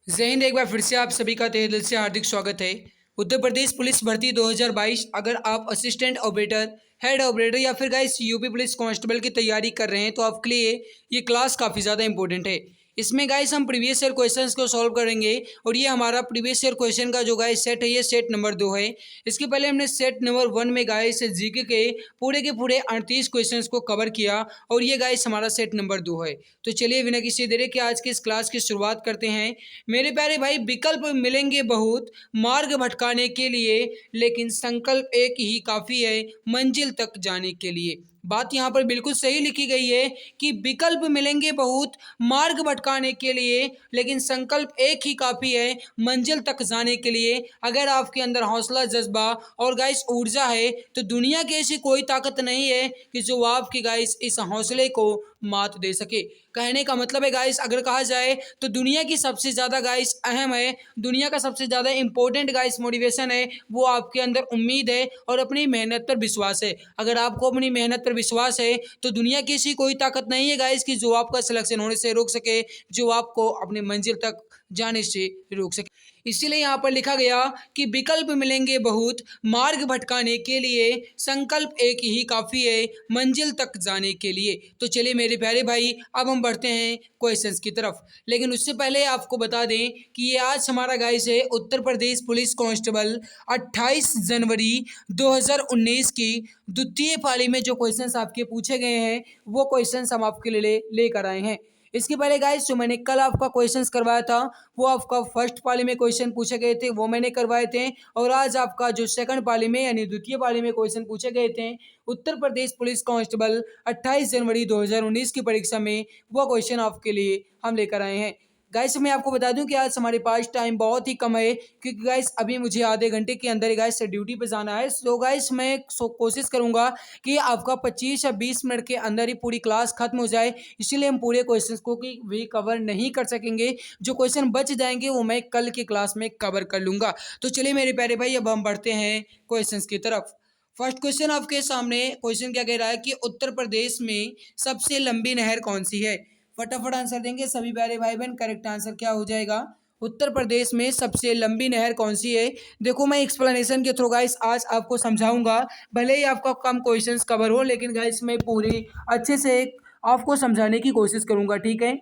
जय हिंद। एक बार फिर से आप सभी का तहे दिल से हार्दिक स्वागत है। उत्तर प्रदेश पुलिस भर्ती 2022, अगर आप असिस्टेंट ऑपरेटर, हेड ऑपरेटर या फिर गाइस यूपी पुलिस कांस्टेबल की तैयारी कर रहे हैं तो आपके लिए ये क्लास काफ़ी ज़्यादा इंपॉर्टेंट है। इसमें गाइस हम प्रीवियस ईयर क्वेश्चंस को सॉल्व करेंगे और ये हमारा प्रीवियस ईयर क्वेश्चन का जो गाइस सेट है ये सेट नंबर 2 है। इसके पहले हमने सेट नंबर 1 में गाइस जीके के पूरे 38 क्वेश्चंस को कवर किया और ये गाइस हमारा सेट नंबर 2 है। तो चलिए बिना किसी देरी के आज की इस क्लास की शुरुआत करते हैं। मेरे प्यारे भाई, विकल्प मिलेंगे बहुत मार्ग भटकाने के लिए, लेकिन संकल्प एक ही काफ़ी है मंजिल तक जाने के लिए। बात यहाँ पर बिल्कुल सही लिखी गई है कि विकल्प मिलेंगे बहुत मार्ग भटकाने के लिए, लेकिन संकल्प एक ही काफ़ी है मंजिल तक जाने के लिए। अगर आपके अंदर हौसला, जज्बा और गाइस ऊर्जा है तो दुनिया की ऐसी कोई ताकत नहीं है कि जो आपकी गाइस इस हौसले को मात दे सके। कहने का मतलब है गाइस, अगर कहा जाए तो दुनिया की सबसे ज़्यादा गाइस अहम है, दुनिया का सबसे ज़्यादा इंपॉर्टेंट गाइस मोटिवेशन है वो आपके अंदर उम्मीद है और अपनी मेहनत पर विश्वास है। अगर आपको अपनी मेहनत पर विश्वास है तो दुनिया की ऐसी कोई ताकत नहीं है गाइस कि जो आपका सिलेक्शन होने से रोक सके, जो आपको अपनी मंजिल तक जाने से रोक सके। इसीलिए यहाँ पर लिखा गया कि विकल्प मिलेंगे बहुत मार्ग भटकाने के लिए, संकल्प एक ही काफ़ी है मंजिल तक जाने के लिए। तो चलिए मेरे प्यारे भाई, अब हम बढ़ते हैं क्वेश्चंस की तरफ। लेकिन उससे पहले आपको बता दें कि ये आज हमारा गाइस है उत्तर प्रदेश पुलिस कांस्टेबल 28 जनवरी 2019 की द्वितीय पाली में जो क्वेश्चंस आपके पूछे गए हैं वो क्वेश्चंस हम आपके लिए लेकर आए हैं। इसके पहले गाइस जो मैंने कल आपका क्वेश्चंस करवाया था वो आपका फर्स्ट पाली में क्वेश्चन पूछे गए थे, वो मैंने करवाए थे। और आज आपका जो सेकंड पाली में यानी द्वितीय पाली में क्वेश्चन पूछे गए थे उत्तर प्रदेश पुलिस कांस्टेबल 28 जनवरी 2019 की परीक्षा में, वो क्वेश्चन आपके लिए हम लेकर आए हैं। गाइस मैं आपको बता दूं कि आज हमारे पास टाइम बहुत ही कम है, क्योंकि गाइस अभी मुझे आधे घंटे के अंदर ही गाइस ड्यूटी पे जाना है। सो गाइस मैं कोशिश करूंगा कि आपका 25 या 20 मिनट के अंदर ही पूरी क्लास खत्म हो जाए। इसीलिए हम पूरे क्वेश्चंस को भी कवर नहीं कर सकेंगे। जो क्वेश्चन बच जाएंगे वो मैं कल की क्लास में कवर कर लूंगा। तो चलिए मेरे प्यारे भाई, अब हम बढ़ते हैं क्वेश्चंस की तरफ। फर्स्ट क्वेश्चन आपके सामने क्वेश्चन क्या कह रहा है कि उत्तर प्रदेश में सबसे लंबी नहर कौन सी है। फटाफट आंसर देंगे सभी प्यारे भाई बहन। करेक्ट आंसर क्या हो जाएगा? उत्तर प्रदेश में सबसे लंबी नहर कौन सी है? देखो मैं एक्सप्लेनेशन के थ्रू गाइस आज आपको समझाऊंगा। भले ही आपका कम क्वेश्चंस कवर हो, लेकिन गाइस मैं पूरी अच्छे से आपको समझाने की कोशिश करूंगा, ठीक है।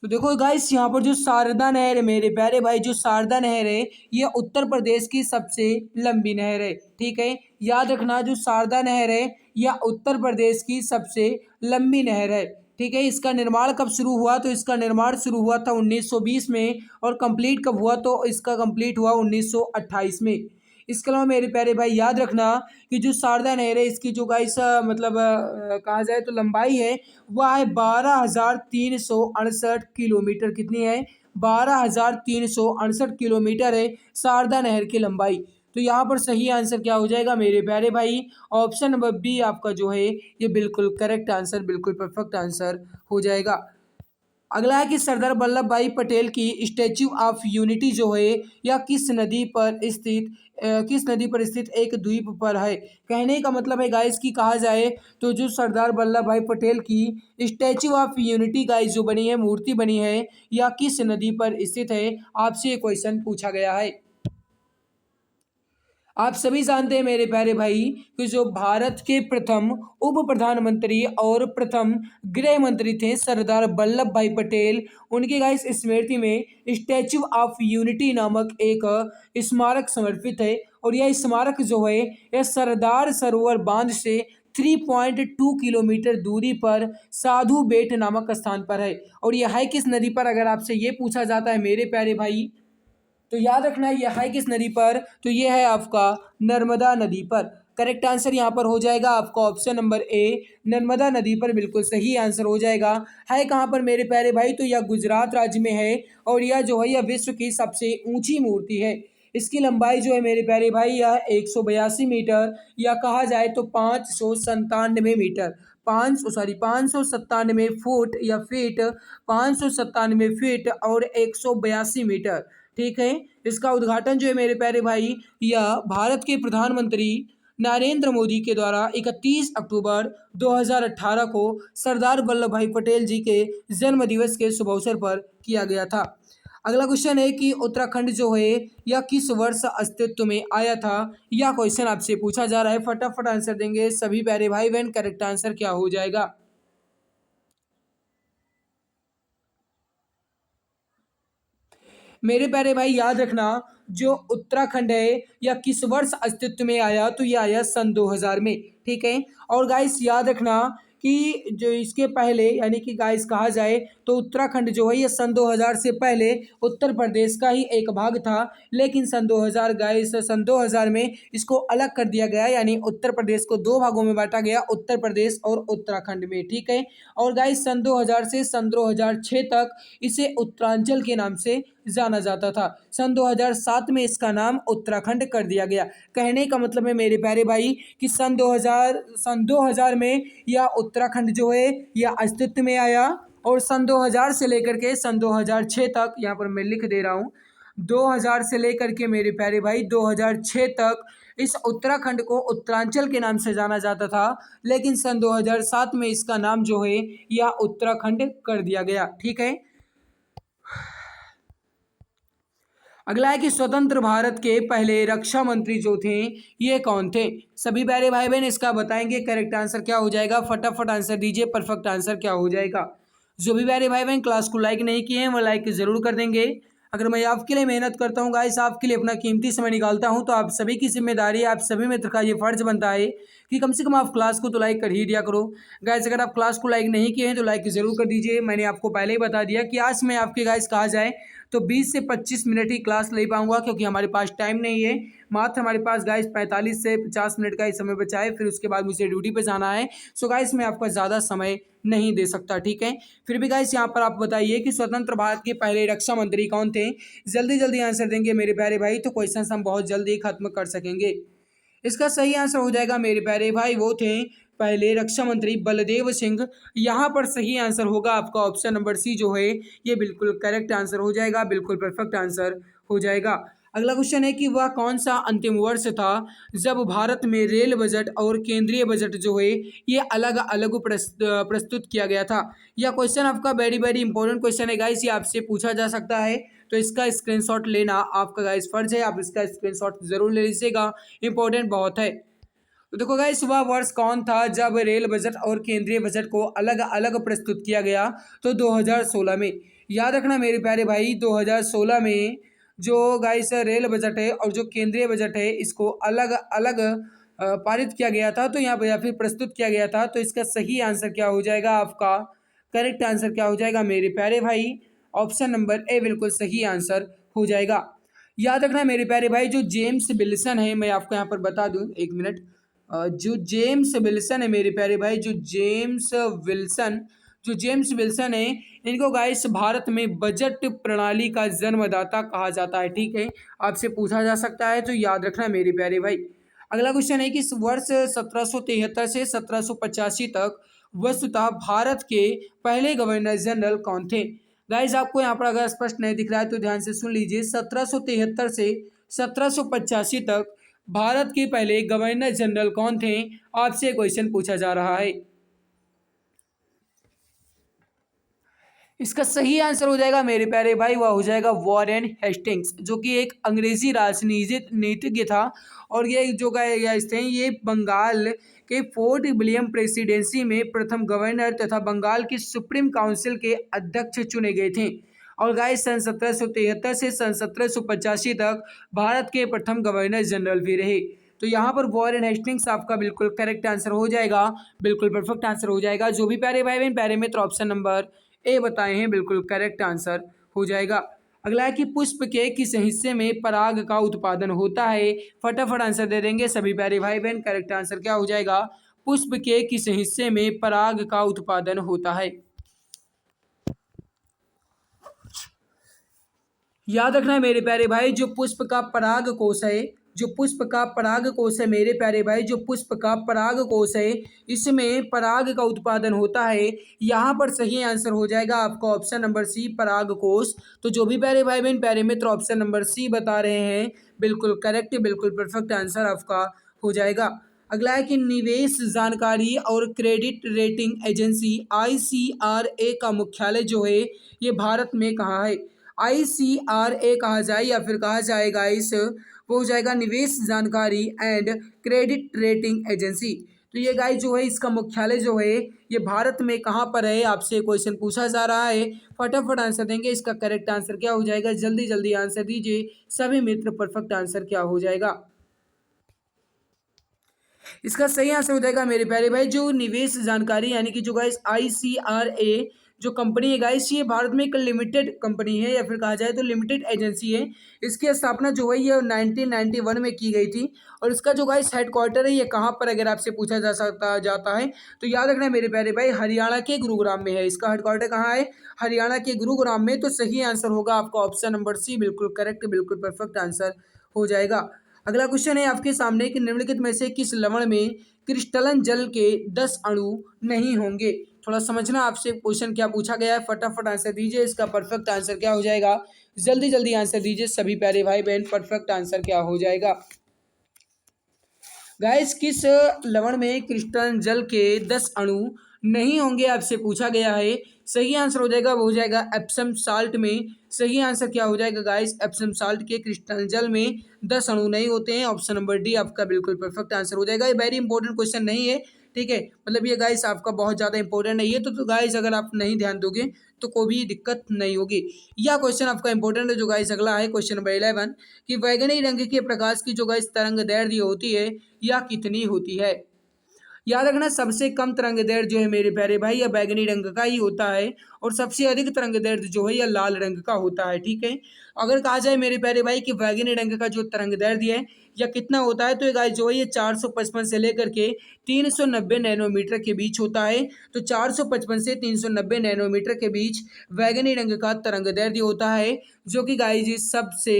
तो देखो गाइस, यहाँ पर जो शारदा नहर है मेरे प्यारे भाई, जो शारदा नहर है ये उत्तर प्रदेश की सबसे लंबी नहर है, ठीक है। याद रखना, जो शारदा नहर है यह उत्तर प्रदेश की सबसे लंबी नहर है, ठीक है। इसका निर्माण कब शुरू हुआ? तो इसका निर्माण शुरू हुआ था 1920 में, और कंप्लीट कब हुआ? तो इसका कंप्लीट हुआ 1928 में। इसके अलावा मेरे प्यारे भाई याद रखना कि जो शारदा नहर है इसकी जो गाइस मतलब कहा जाए तो लंबाई है वह है 12,368 किलोमीटर। कितनी है? 12,368 किलोमीटर है शारदा नहर की लंबाई। तो यहाँ पर सही आंसर क्या हो जाएगा मेरे प्यारे भाई? ऑप्शन नंबर बी आपका जो है ये बिल्कुल करेक्ट आंसर, बिल्कुल परफेक्ट आंसर हो जाएगा। अगला है कि सरदार वल्लभ भाई पटेल की स्टैच्यू ऑफ यूनिटी जो है यह किस नदी पर स्थित एक द्वीप पर है। कहने का मतलब है गाइस कि कहा जाए तो जो सरदार वल्लभ भाई पटेल की स्टैच्यू ऑफ यूनिटी गाइस जो बनी है, मूर्ति बनी है, यह किस नदी पर स्थित है? आपसे ये क्वेश्चन पूछा गया है। आप सभी जानते हैं मेरे प्यारे भाई कि जो भारत के प्रथम उप प्रधानमंत्री और प्रथम गृह मंत्री थे सरदार वल्लभ भाई पटेल, उनकी गाइस स्मृति में स्टैच्यू ऑफ यूनिटी नामक एक स्मारक समर्पित है। और यह स्मारक जो है यह सरदार सरोवर बांध से 3.2 किलोमीटर दूरी पर साधु बेट नामक स्थान पर है। और यह है किस नदी पर? अगर आपसे ये पूछा जाता है मेरे प्यारे भाई तो याद रखना यह है किस नदी पर? तो यह है आपका नर्मदा नदी पर। करेक्ट आंसर यहाँ पर हो जाएगा आपका ऑप्शन नंबर ए, नर्मदा नदी पर बिल्कुल सही आंसर हो जाएगा। है कहाँ पर मेरे प्यारे भाई? तो यह गुजरात राज्य में है और यह जो है यह विश्व की सबसे ऊंची मूर्ति है। इसकी लंबाई जो है मेरे प्यारे भाई यह 182 मीटर, या कहा जाए तो 597 मीटर, 597 फुट या फीट, 597 फीट और 182 मीटर, ठीक है। इसका उद्घाटन जो है मेरे प्यारे भाई यह भारत के प्रधानमंत्री नरेंद्र मोदी के द्वारा 31 अक्टूबर 2018 को सरदार वल्लभ भाई पटेल जी के जन्म दिवस के शुभ अवसर पर किया गया था। अगला क्वेश्चन है कि उत्तराखंड जो है यह किस वर्ष अस्तित्व में आया था। यह क्वेश्चन आपसे पूछा जा रहा है, फटाफट आंसर देंगे सभी प्यारे भाई बहन। करेक्ट आंसर क्या हो जाएगा? मेरे प्यारे भाई याद रखना, जो उत्तराखंड है या किस वर्ष अस्तित्व में आया, तो यह आया सन 2000 में। ठीक है। और गाइस याद रखना कि जो इसके पहले यानी कि गाइस कहा जाए तो उत्तराखंड जो है ये सन 2000 से पहले उत्तर प्रदेश का ही एक भाग था, लेकिन सन 2000 गाइस सन 2000 में इसको अलग कर दिया गया, यानी उत्तर प्रदेश को दो भागों में बांटा गया, उत्तर प्रदेश और उत्तराखंड में। ठीक है। और गाइस सन 2000 से सन 2006 तक इसे उत्तरांचल के नाम से जाना जाता था। सन 2007 में इसका नाम उत्तराखंड कर दिया गया। कहने का मतलब है मेरे प्यारे भाई कि सन 2000 में यह उत्तराखंड जो है यह अस्तित्व में आया, और सन 2000 से लेकर के सन 2006 तक, यहाँ पर मैं लिख दे रहा हूँ, 2000 से लेकर के मेरे प्यारे भाई 2006 तक इस उत्तराखंड को उत्तरांचल के नाम से जाना जाता था, लेकिन सन 2007 में इसका नाम जो है यह उत्तराखंड कर दिया गया। ठीक है। अगला है कि स्वतंत्र भारत के पहले रक्षा मंत्री जो थे ये कौन थे। सभी प्यारे भाई बहन इसका बताएंगे करेक्ट आंसर क्या हो जाएगा। फटाफट आंसर दीजिए, परफेक्ट आंसर क्या हो जाएगा। जो भी प्यारे भाई बहन क्लास को लाइक नहीं किए हैं वो लाइक जरूर कर देंगे। अगर मैं आपके लिए मेहनत करता हूँ गाइस, आपके लिए अपना कीमती समय निकालता हूँ, तो आप सभी की जिम्मेदारी है, आप सभी मित्र का ये फर्ज बनता है कि कम से कम आप क्लास को तो लाइक कर ही दिया करो। गाइस अगर आप क्लास को लाइक नहीं किए हैं तो लाइक जरूर कर दीजिए। मैंने आपको पहले ही बता दिया कि आज मैं आपके गाइस कहा जाए तो 20 से 25 मिनट ही क्लास ले पाऊंगा, क्योंकि हमारे पास टाइम नहीं है। मात्र हमारे पास गाइस 45 से 50 मिनट का ही समय बचा है, फिर उसके बाद मुझे ड्यूटी पे जाना है। सो गाइस मैं आपका ज़्यादा समय नहीं दे सकता। ठीक है। फिर भी गाइस यहाँ पर आप बताइए कि स्वतंत्र भारत के पहले रक्षा मंत्री कौन थे। जल्दी जल्दी आंसर देंगे मेरे प्यारे भाई, तो क्वेश्चन हम बहुत जल्दी खत्म कर सकेंगे। इसका सही आंसर हो जाएगा मेरे प्यारे भाई, वो थे पहले रक्षा मंत्री बलदेव सिंह। यहाँ पर सही आंसर होगा आपका ऑप्शन नंबर सी जो है ये बिल्कुल करेक्ट आंसर हो जाएगा, बिल्कुल परफेक्ट आंसर हो जाएगा। अगला क्वेश्चन है कि वह कौन सा अंतिम वर्ष था जब भारत में रेल बजट और केंद्रीय बजट जो है ये अलग अलग प्रस्तुत किया गया था। यह क्वेश्चन आपका वेरी वेरी इंपॉर्टेंट क्वेश्चन है गाइस, ये आपसे पूछा जा सकता है, तो इसका स्क्रीनशॉट लेना आपका गाइस फर्ज है। आप इसका स्क्रीनशॉट जरूर ले लीजिएगा, इंपॉर्टेंट बहुत है। तो देखो गाइस वह वर्ष कौन था जब रेल बजट और केंद्रीय बजट को अलग अलग प्रस्तुत किया गया, तो 2016 में। याद रखना मेरे प्यारे भाई 2016 में जो गाइस रेल बजट है और जो केंद्रीय बजट है इसको अलग अलग पारित किया गया था, तो यहाँ पर या फिर प्रस्तुत किया गया था। तो इसका सही आंसर क्या हो जाएगा आपका, करेक्ट आंसर क्या हो जाएगा मेरे प्यारे भाई, ऑप्शन नंबर ए बिल्कुल सही आंसर हो जाएगा। याद रखना मेरे प्यारे भाई जो जेम्स विल्सन है, मैं आपको यहाँ पर बता दूं, एक मिनट। जो जेम्स विल्सन है मेरे प्यारे भाई, जो जेम्स विल्सन है, इनको गाइस भारत में बजट प्रणाली का जन्मदाता कहा जाता है। ठीक है। आपसे पूछा जा सकता है, तो याद रखना मेरे प्यारे भाई। अगला क्वेश्चन है कि इस वर्ष 1773 से 1785 तक वस्तुतः भारत के पहले गवर्नर जनरल कौन थे। गाइस आपको यहाँ पर अगर स्पष्ट नहीं दिख रहा है तो ध्यान से सुन लीजिए। 1773 से 1785 तक भारत के पहले गवर्नर जनरल कौन थे, आपसे क्वेश्चन पूछा जा रहा है। इसका सही आंसर हो जाएगा मेरे प्यारे भाई, वह हो जाएगा वॉरेन हेस्टिंग्स, जो कि एक अंग्रेजी राजनीतिज्ञ था। और ये जो गए थे ये बंगाल के फोर्ट विलियम प्रेसिडेंसी में प्रथम गवर्नर तथा बंगाल की सुप्रीम काउंसिल के अध्यक्ष चुने गए थे। और गाइस सन 1773 से सन 1785 तक भारत के प्रथम गवर्नर जनरल भी रहे। तो यहाँ पर वॉरेन हेस्टिंग्स आपका बिल्कुल करेक्ट आंसर हो जाएगा, बिल्कुल परफेक्ट आंसर हो जाएगा। जो भी प्यारे भाई बहन प्यारे मित्र ऑप्शन नंबर ए बताए हैं बिल्कुल करेक्ट आंसर हो जाएगा। अगला है कि पुष्प के किस हिस्से में पराग का उत्पादन होता है। फटाफट आंसर दे देंगे सभी प्यारे भाई बहन। करेक्ट आंसर क्या हो जाएगा, पुष्प के किस हिस्से में पराग का उत्पादन होता है। याद रखना है मेरे प्यारे भाई जो पुष्प का पराग कोश है, जो पुष्प का पराग कोश है मेरे प्यारे भाई, जो पुष्प का पराग कोश है इसमें पराग का उत्पादन होता है। यहाँ पर सही आंसर हो जाएगा आपका ऑप्शन नंबर सी पराग कोश। तो जो भी प्यारे भाई बहन प्यारे मित्र ऑप्शन नंबर सी बता रहे हैं बिल्कुल करेक्ट, बिल्कुल परफेक्ट आंसर आपका हो जाएगा। अगला है कि निवेश जानकारी और क्रेडिट रेटिंग एजेंसी ICRA का मुख्यालय जो है ये भारत में कहाँ है। ICRA कहा जाए या फिर कहा जाए गाइस वो हो जाएगा निवेश जानकारी एंड क्रेडिट रेटिंग एजेंसी। तो ये गाइस जो है इसका मुख्यालय जो है ये भारत में कहाँ पर है, आपसे क्वेश्चन पूछा जा रहा है। फटाफट आंसर देंगे, इसका करेक्ट आंसर क्या हो जाएगा, जल्दी जल्दी आंसर दीजिए सभी मित्र। परफेक्ट आंसर क्या हो जाएगा, इसका सही आंसर हो जाएगा मेरे प्यारे भाई जो निवेश जानकारी यानी कि जो गाइस ICRA जो कंपनी है गाइस ये भारत में एक लिमिटेड कंपनी है या फिर कहा जाए तो लिमिटेड एजेंसी है। इसकी स्थापना जो है ये 1991 में की गई थी और इसका जो गाइस हेडक्वार्टर है ये कहाँ पर अगर आपसे पूछा जा सकता जाता है तो याद रखना मेरे प्यारे भाई हरियाणा के गुरुग्राम में है। इसका हेडक्वार्टर कहाँ है, हरियाणा के गुरुग्राम में। तो सही आंसर होगा आपका ऑप्शन नंबर सी, बिल्कुल करेक्ट, बिल्कुल परफेक्ट आंसर हो जाएगा। अगला क्वेश्चन है आपके सामने कि निम्नलिखित में से किस लवण में क्रिस्टलन जल के 10 अणु नहीं होंगे। थोड़ा समझना आपसे क्वेश्चन क्या पूछा गया है, फटाफट आंसर दीजिए, इसका परफेक्ट आंसर क्या हो जाएगा, जल्दी जल्दी आंसर दीजिए सभी प्यारे भाई बहन। परफेक्ट आंसर क्या हो जाएगा गाइस, किस लवण में क्रिस्टलन जल के 10 अणु नहीं होंगे आपसे पूछा गया है। सही आंसर हो जाएगा वो हो जाएगा एप्सम साल्ट में। सही आंसर क्या हो जाएगा गाइस, एप्सम साल्ट के क्रिस्टल जल में 10 अणु नहीं होते हैं। ऑप्शन नंबर डी आपका बिल्कुल परफेक्ट आंसर हो जाएगा। ये वेरी इंपॉर्टेंट क्वेश्चन नहीं है, ठीक है, मतलब ये गाइस आपका बहुत ज़्यादा इंपॉर्टेंट नहीं है। तो गाइस अगर आप नहीं ध्यान दोगे तो कोई भी दिक्कत नहीं होगी। यह क्वेश्चन आपका इंपॉर्टेंट है जो गाइस अगला है क्वेश्चन नंबर 11 कि बैगनी रंग के प्रकाश की जो गाइस तरंग दैर्ध्य होती है यह कितनी होती है। याद रखना सबसे कम तरंग दैर्ध्य जो है मेरे प्यारे भाई यह बैगनी रंग का ही होता है और सबसे अधिक तरंग दैर्ध्य जो है यह लाल रंग का होता है, ठीक है। अगर कहा जाए मेरे प्यारे भाई कि बैगनी रंग का जो तरंग दैर्ध्य है यह कितना होता है तो ये गाइस जो है ये 455 से लेकर के 390 नैनोमीटर के बीच होता है। तो 455 से 390 नैनोमीटर के बीच बैगनी रंग का तरंग दैर्ध्य होता है जो कि गाइस सबसे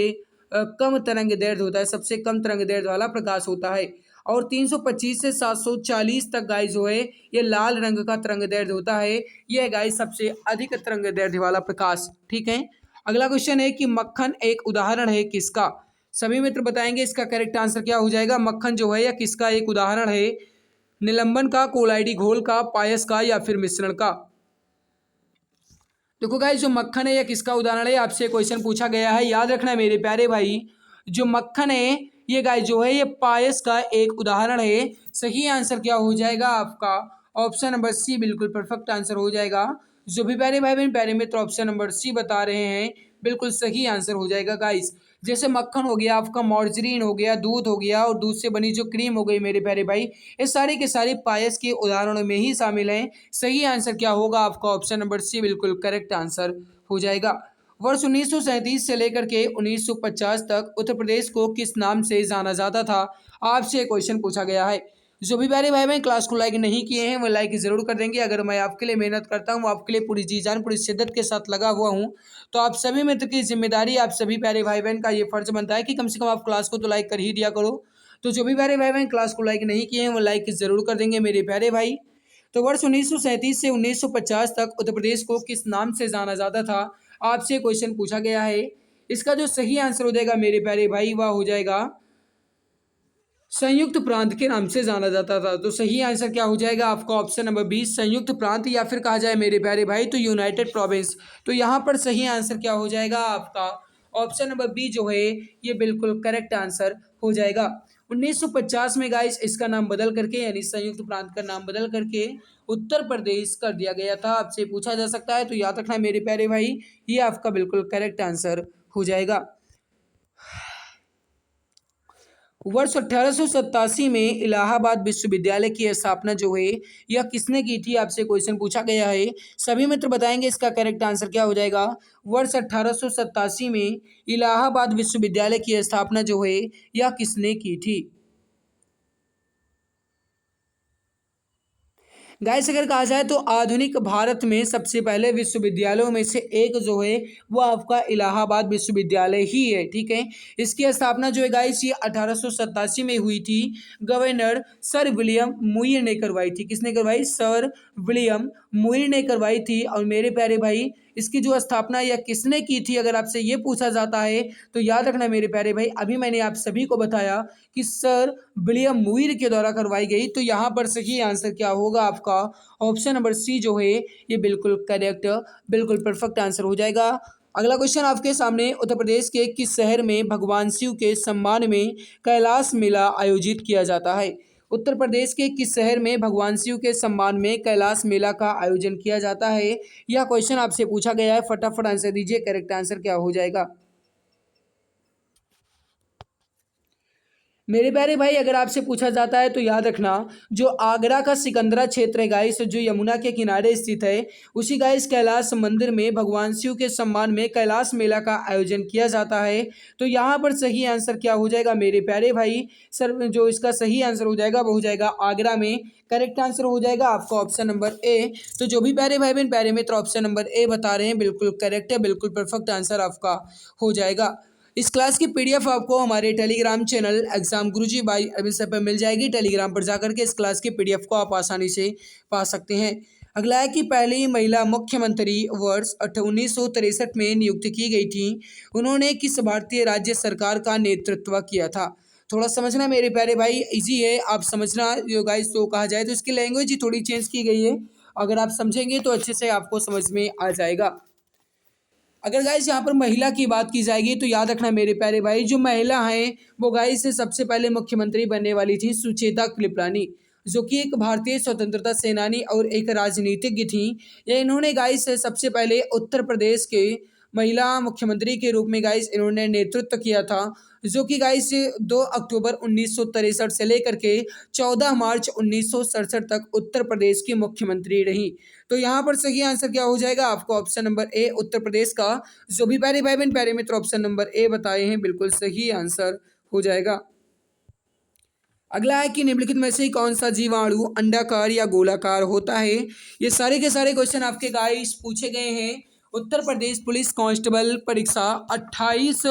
कम तरंग दैर्ध्य होता है, सबसे कम तरंग दैर्ध्य वाला प्रकाश होता है। और 325 से 740 तक गाइस जो है ये लाल रंग का तरंग दैर्ध्य होता है। यह गाइस सबसे अधिक तरंग दैर्ध्य वाला प्रकाश, ठीक है। अगला क्वेश्चन है कि मक्खन एक उदाहरण है किसका। सभी मित्र बताएंगे इसका करेक्ट आंसर क्या हो जाएगा। मक्खन जो है या किसका एक उदाहरण है, निलंबन का, कोलाइडी घोल का, पायस का या फिर मिश्रण का। देखो गाइस जो मक्खन है या किसका उदाहरण है आपसे क्वेश्चन पूछा गया है। याद रखना मेरे प्यारे भाई जो मक्खन है ये गाइस जो है ये पायस का एक उदाहरण है। सही आंसर क्या हो जाएगा आपका ऑप्शन नंबर सी, बिल्कुल परफेक्ट आंसर हो जाएगा। जो भी प्यारे भाई बहन प्यारे मित्र ऑप्शन नंबर सी बता रहे हैं बिल्कुल सही आंसर हो जाएगा गाइस। जैसे मक्खन हो गया आपका, मॉर्जरीन हो गया, दूध हो गया और दूध से बनी जो क्रीम हो गई मेरे प्यारे भाई, ये सारे के सारे पायस के उदाहरणों में ही शामिल हैं। सही आंसर क्या होगा आपका ऑप्शन नंबर सी, बिल्कुल करेक्ट आंसर हो जाएगा। वर्ष 1937 से लेकर के 1950 तक उत्तर प्रदेश को किस नाम से जाना जाता था, आपसे क्वेश्चन पूछा गया है। जो भी प्यारे भाई बहन क्लास को लाइक नहीं किए हैं वो लाइक जरूर कर देंगे। अगर मैं आपके लिए मेहनत करता हूँ, आपके लिए पूरी जी जान पूरी शिद्दत के साथ लगा हुआ हूँ, तो आप सभी मित्र की जिम्मेदारी, आप सभी प्यारे भाई बहन का ये फर्ज बनता है कि कम से कम आप क्लास को तो लाइक कर ही दिया करो। तो जो भी प्यारे भाई बहन क्लास को लाइक नहीं किए हैं वो लाइक जरूर कर देंगे मेरे प्यारे भाई। तो वर्ष 1937 से 1950 तक उत्तर प्रदेश को किस नाम से जाना जाता था, आपसे क्वेश्चन पूछा गया है। इसका जो सही आंसर हो जाएगा मेरे प्यारे भाई वह हो जाएगा संयुक्त प्रांत के नाम से जाना जाता था। तो सही आंसर क्या हो जाएगा आपका ऑप्शन नंबर 20 संयुक्त प्रांत या फिर कहा जाए मेरे प्यारे भाई तो यूनाइटेड प्रोविंस। तो यहाँ पर सही आंसर क्या हो जाएगा आपका ऑप्शन नंबर बी जो है ये बिल्कुल करेक्ट आंसर हो जाएगा। 1950 में गाइस इसका नाम बदल करके यानी संयुक्त प्रांत का नाम बदल करके उत्तर प्रदेश कर दिया गया था। आपसे पूछा जा सकता है तो याद रखना मेरे प्यारे भाई ये आपका बिल्कुल करेक्ट आंसर हो जाएगा। वर्ष 1887 में इलाहाबाद विश्वविद्यालय की स्थापना जो है यह किसने की थी, आपसे क्वेश्चन पूछा गया है। सभी मित्र बताएंगे इसका करेक्ट आंसर क्या हो जाएगा। वर्ष 1887 में इलाहाबाद विश्वविद्यालय की स्थापना जो है यह किसने की थी। गाइस अगर कहा जाए तो आधुनिक भारत में सबसे पहले विश्वविद्यालयों में से एक जो है वो आपका इलाहाबाद विश्वविद्यालय ही है, ठीक है। इसकी स्थापना जो है गाइस ये 1887 में हुई थी। गवर्नर सर विलियम मुइर ने करवाई थी। किसने करवाई, सर विलियम मुइर ने करवाई थी। और मेरे प्यारे भाई इसकी जो स्थापना या किसने की थी अगर आपसे ये पूछा जाता है तो याद रखना मेरे प्यारे भाई अभी मैंने आप सभी को बताया कि सर विलियम मुइर के द्वारा करवाई गई। तो यहाँ पर सही आंसर क्या होगा आपका ऑप्शन नंबर सी जो है ये बिल्कुल करेक्ट, बिल्कुल परफेक्ट आंसर हो जाएगा। अगला क्वेश्चन आपके सामने, उत्तर प्रदेश के किस शहर में भगवान शिव के सम्मान में कैलाश मेला आयोजित किया जाता है? उत्तर प्रदेश के किस शहर में भगवान शिव के सम्मान में कैलाश मेला का आयोजन किया जाता है? यह क्वेश्चन आपसे पूछा गया है, फटाफट आंसर दीजिए, करेक्ट आंसर क्या हो जाएगा? मेरे प्यारे भाई, अगर आपसे पूछा जाता है तो याद रखना, जो आगरा का सिकंदरा क्षेत्र है गाइस, जो यमुना के किनारे स्थित है, उसी गाइस कैलाश मंदिर में भगवान शिव के सम्मान में कैलाश मेला का आयोजन किया जाता है। तो यहाँ पर सही आंसर क्या हो जाएगा मेरे प्यारे भाई? सर, जो इसका सही आंसर हो जाएगा वो हो जाएगा आगरा में। करेक्ट आंसर हो जाएगा आपका ऑप्शन नंबर ए। तो जो भी प्यारे भाई बहन प्यारे मित्र ऑप्शन नंबर ए बता रहे हैं, बिल्कुल करेक्ट है, बिल्कुल परफेक्ट आंसर आपका हो जाएगा। इस क्लास की पीडीएफ आपको हमारे Telegram channel exam Guruji by अभी सर पर मिल जाएगी। टेलीग्राम पर जाकर के इस क्लास की पीडीएफ को आप आसानी से पा सकते हैं। अगला है कि पहली महिला मुख्यमंत्री वर्ष 1963 में नियुक्त की गई थी, उन्होंने किस भारतीय राज्य सरकार का नेतृत्व किया था? थोड़ा समझना मेरे प्यारे भाई, इजी है, आप समझना। जो गाइस तो कहा जाए तो इसकी लैंग्वेज ही थोड़ी चेंज की गई है, अगर आप समझेंगे तो अच्छे से आपको समझ में आ जाएगा। अगर गाइस यहाँ पर महिला की बात की जाएगी तो याद रखना मेरे प्यारे भाई, जो महिला हैं वो गाइस सबसे पहले मुख्यमंत्री बनने वाली थी सुचेता कृपलानी, जो कि एक भारतीय स्वतंत्रता सेनानी और एक राजनीतिज्ञ थी। ये इन्होंने गाइस सबसे पहले उत्तर प्रदेश के महिला मुख्यमंत्री के रूप में गाइस इन्होंने नेतृत्व किया था, जो कि गाइस 2 अक्टूबर 1963 से लेकर के 14 मार्च 1967 तक उत्तर प्रदेश की मुख्यमंत्री रही। तो यहाँ पर सही आंसर क्या हो जाएगा आपको? Option number A Uttar Pradesh का। जो भी प्यारे भाई बहन प्यारे मित्र ऑप्शन नंबर ए बताए हैं, बिल्कुल सही आंसर हो जाएगा। अगला है कि निम्नलिखित में से कौन सा जीवाणु अंडाकार या गोलाकार होता है? ये सारे के सारे क्वेश्चन आपके गाइस पूछे गए हैं। उत्तर प्रदेश पुलिस कांस्टेबल परीक्षा 28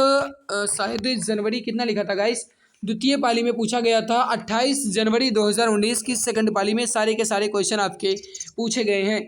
शायद जनवरी, कितना लिखा था गाइस, द्वितीय पाली में पूछा गया था 28 जनवरी 2019 की सेकंड पाली में सारे के सारे क्वेश्चन आपके पूछे गए हैं।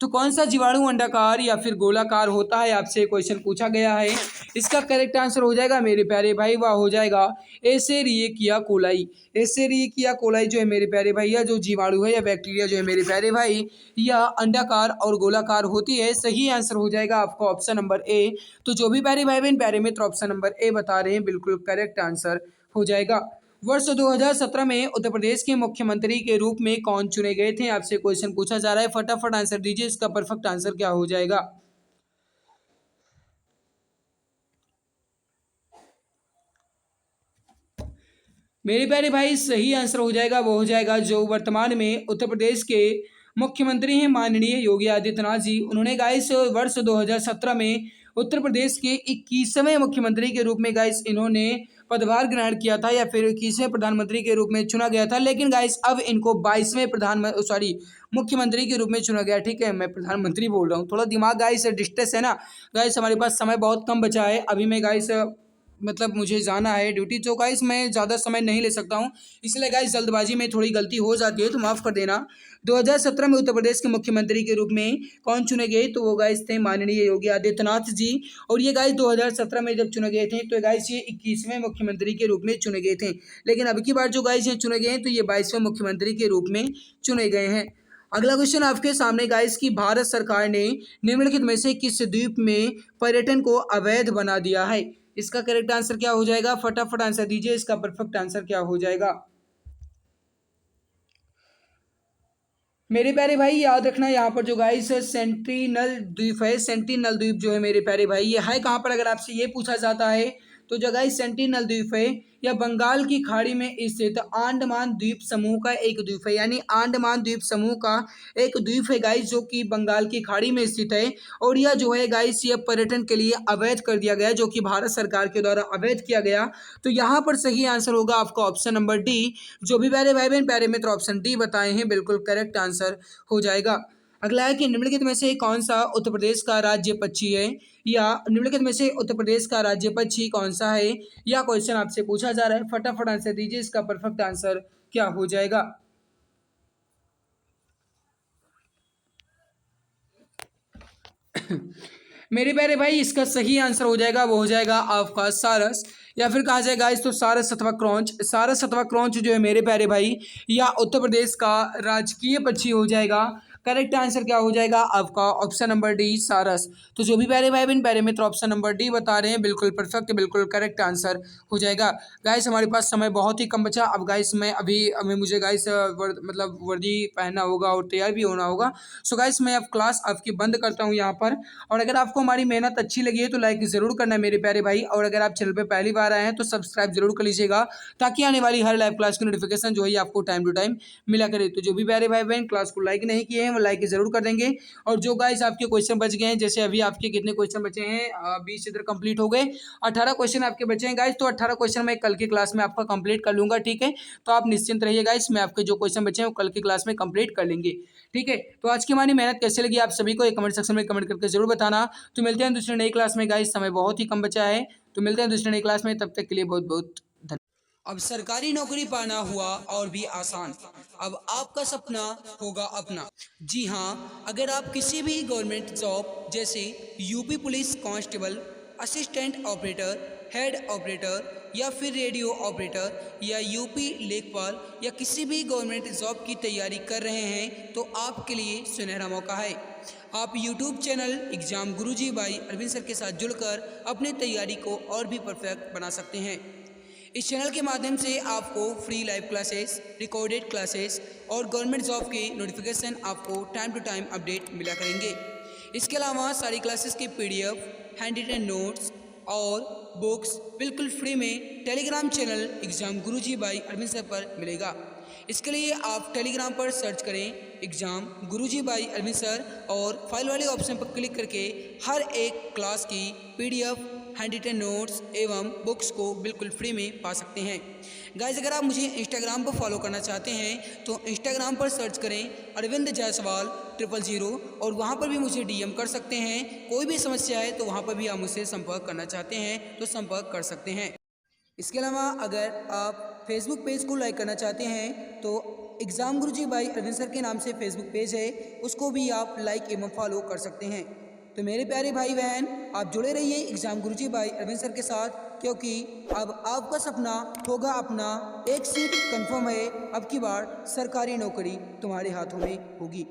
तो कौन सा जीवाणु अंडाकार या फिर गोलाकार होता है, आपसे क्वेश्चन पूछा गया है। इसका करेक्ट आंसर हो जाएगा मेरे प्यारे भाई, वह हो जाएगा एसेरिएकिया कोलाई। एसेरिएकिया कोलाई जो है मेरे प्यारे भाई, या जो जीवाणु है या बैक्टीरिया जो है मेरे प्यारे भाई, यह अंडाकार और गोलाकार होती है। सही आंसर हो जाएगा आपका ऑप्शन नंबर ए। तो जो भी प्यारे भाई बहन प्यारे मित्र ऑप्शन नंबर ए बता रहे हैं, बिल्कुल करेक्ट आंसर हो जाएगा। वर्ष 2017 में उत्तर प्रदेश के मुख्यमंत्री के रूप में कौन चुने गए थे, आपसे क्वेश्चन पूछा जा रहा है, फटाफट आंसर दीजिए, इसका परफेक्ट आंसर क्या हो जाएगा? मेरे प्यारे भाई सही आंसर हो जाएगा, वो हो जाएगा जो वर्तमान में उत्तर प्रदेश के मुख्यमंत्री हैं माननीय योगी आदित्यनाथ जी। उन्होंने गाइस वर्ष 2017 में उत्तर प्रदेश के 21वें मुख्यमंत्री के रूप में गाइस इन्होंने पदभार ग्रहण किया था, या फिर 21वें प्रधानमंत्री के रूप में चुना गया था। लेकिन गाइस अब इनको 22वें मुख्यमंत्री के रूप में चुना गया। ठीक है, मैं प्रधानमंत्री बोल रहा हूँ, थोड़ा दिमाग गाइस डिस्ट्रेस है ना गाइस, हमारे पास समय बहुत कम बचा है अभी। मैं गाइस मतलब मुझे जाना है ड्यूटी, तो गाइस मैं ज़्यादा समय नहीं ले सकता हूँ, इसलिए गाइस जल्दबाजी में थोड़ी गलती हो जाती है, तो माफ़ कर देना। 2017 में उत्तर प्रदेश के मुख्यमंत्री के रूप में कौन चुने गए, तो वो गाइस थे माननीय योगी आदित्यनाथ जी। और ये गाइस 2017 में जब चुने गए थे तो गाइस ये 21वें मुख्यमंत्री के रूप में चुने गए थे। लेकिन अब की बार जो गाइस ये चुने गए हैं तो ये 22वें मुख्यमंत्री के रूप में चुने गए हैं। अगला क्वेश्चन आपके सामने गाइस की भारत सरकार ने निम्नलिखित में से किस द्वीप में पर्यटन को अवैध बना दिया है? इसका करेक्ट आंसर क्या हो जाएगा? फटाफट आंसर दीजिए, इसका परफेक्ट आंसर क्या हो जाएगा? मेरे प्यारे भाई याद रखना, यहाँ पर जो गाइस सेंटिनल द्वीप है, सेंटिनल द्वीप जो है मेरे प्यारे भाई, ये है कहाँ पर? अगर आपसे ये पूछा जाता है तो जो गाइस सेंटिनल द्वीप है या बंगाल की खाड़ी में स्थित अंडमान द्वीप समूह का एक द्वीप है, यानी अंडमान द्वीप समूह का एक द्वीप है गाइस, जो कि बंगाल की खाड़ी में स्थित है। और यह जो है गाइस ये पर्यटन के लिए अवैध कर दिया गया, जो कि भारत सरकार के द्वारा अवैध किया गया। तो यहाँ पर सही आंसर होगा आपका ऑप्शन नंबर डी। जो भी प्यारे भाई बहन प्यारे मित्र ऑप्शन डी बताए हैं, बिल्कुल करेक्ट आंसर हो जाएगा। अगला है कि निम्नलिखित में से कौन सा उत्तर प्रदेश का राज्य पक्षी है, या निम्नलिखित में से उत्तर प्रदेश का राज्य पक्षी कौन सा है, यह क्वेश्चन आपसे पूछा जा रहा है। फटाफट आंसर दीजिए, इसका परफेक्ट आंसर क्या हो जाएगा? मेरे प्यारे भाई इसका सही आंसर हो जाएगा, वो हो जाएगा आपका सारस, या फिर कहा जाएगा इस तो सारस अथवा क्रॉन्च। सारस अथवा क्रॉन्च जो है मेरे प्यारे भाई, या उत्तर प्रदेश का राजकीय पक्षी हो जाएगा। करेक्ट आंसर क्या हो जाएगा आपका ऑप्शन नंबर डी सारस। तो जो भी प्यारे भाई बहन प्यारे मित्र ऑप्शन नंबर डी बता रहे हैं बिल्कुल परफेक्ट बिल्कुल करेक्ट आंसर हो जाएगा। गाइस हमारे पास समय बहुत ही कम बचा। अब गाइस मैं अभी मुझे गाइस मतलब वर्दी पहनना होगा और तैयार भी होना होगा। सो गाइस मैं अब क्लास आपकी बंद करता हूँ यहाँ पर। और अगर आपको हमारी मेहनत अच्छी लगी है तो लाइक ज़रूर करना है मेरे प्यारे भाई। और अगर आप चैनल पर पहली बार आए हैं तो सब्सक्राइब जरूर कर लीजिएगा ताकि आने वाली हर लाइव क्लास की नोटिफिकेशन जो है आपको टाइम टू टाइम मिला करे। तो जो भी प्यारे भाई बहन क्लास को लाइक नहीं किए हैं वो लाइक जरूर कर देंगे। और जो गाइस आपके क्वेश्चन बच गए हैं, जैसे अभी आपके कितने क्वेश्चन बचे हैं, 20 इधर कंप्लीट हो गए, 18 क्वेश्चन आपके बचे हैं गाइस। तो 18 क्वेश्चन मैं कल की क्लास में आपका कंप्लीट कर लूंगा, ठीक है। तो आप निश्चिंत रहिए गाइस, मैं आपके जो क्वेश्चन बचे हैं वो कल की क्लास में कंप्लीट कर लेंगे, ठीक है। तो आज की हमारी मेहनत कैसे लगी आप सभी को एक कमेंट सेक्शन में कमेंट करके जरूर बताना। तो मिलते हैं दूसरी नई क्लास में गाइस, समय बहुत ही कम बचा है। तो मिलते हैं दूसरी नई क्लास में, तब तक के लिए बहुत बहुत धन्यवाद। अब सरकारी नौकरी पाना हुआ और भी आसान, अब आपका सपना होगा अपना। जी हाँ, अगर आप किसी भी गवर्नमेंट जॉब जैसे UP police constable, assistant operator, head operator या फिर रेडियो ऑपरेटर या यूपी लेखपाल या किसी भी गवर्नमेंट जॉब की तैयारी कर रहे हैं तो आपके लिए सुनहरा मौका है। आप YouTube channel exam Guruji by Arvind sir के साथ जुड़कर अपनी तैयारी को और भी परफेक्ट बना सकते हैं। इस चैनल के माध्यम से आपको free live classes, recorded classes और गवर्नमेंट जॉब के नोटिफिकेशन आपको टाइम टू टाइम अपडेट मिला करेंगे। इसके अलावा सारी क्लासेस के पीडीएफ, हैंड रिटन नोट्स और बुक्स बिल्कुल फ्री में Telegram channel exam Guruji by Arvind sir पर मिलेगा। इसके लिए आप टेलीग्राम पर सर्च करें exam Guruji by Arvind sir और फाइल वाले ऑप्शन पर क्लिक करके हर एक क्लास की पीडीएफ, हैंड रिटन नोट्स एवं बुक्स को बिल्कुल फ्री में पा सकते हैं। गाइस अगर आप मुझे इंस्टाग्राम पर फॉलो करना चाहते हैं तो इंस्टाग्राम पर सर्च करें अरविंद जायसवाल 000 और वहाँ पर भी मुझे डीएम कर सकते हैं। कोई भी समस्या है तो वहाँ पर भी आप मुझसे संपर्क करना चाहते हैं तो संपर्क कर सकते हैं। इसके अलावा अगर आप फेसबुक पेज को लाइक करना चाहते हैं तो exam Guruji by Arvind sir के नाम से फेसबुक पेज है, उसको भी आप लाइक एवं फॉलो कर सकते हैं। तो मेरे प्यारे भाई बहन आप जुड़े रहिए exam Guruji by Arvind sir के साथ, क्योंकि अब आपका सपना होगा अपना। एक सीट कंफर्म है, अब की बार सरकारी नौकरी तुम्हारे हाथों में होगी।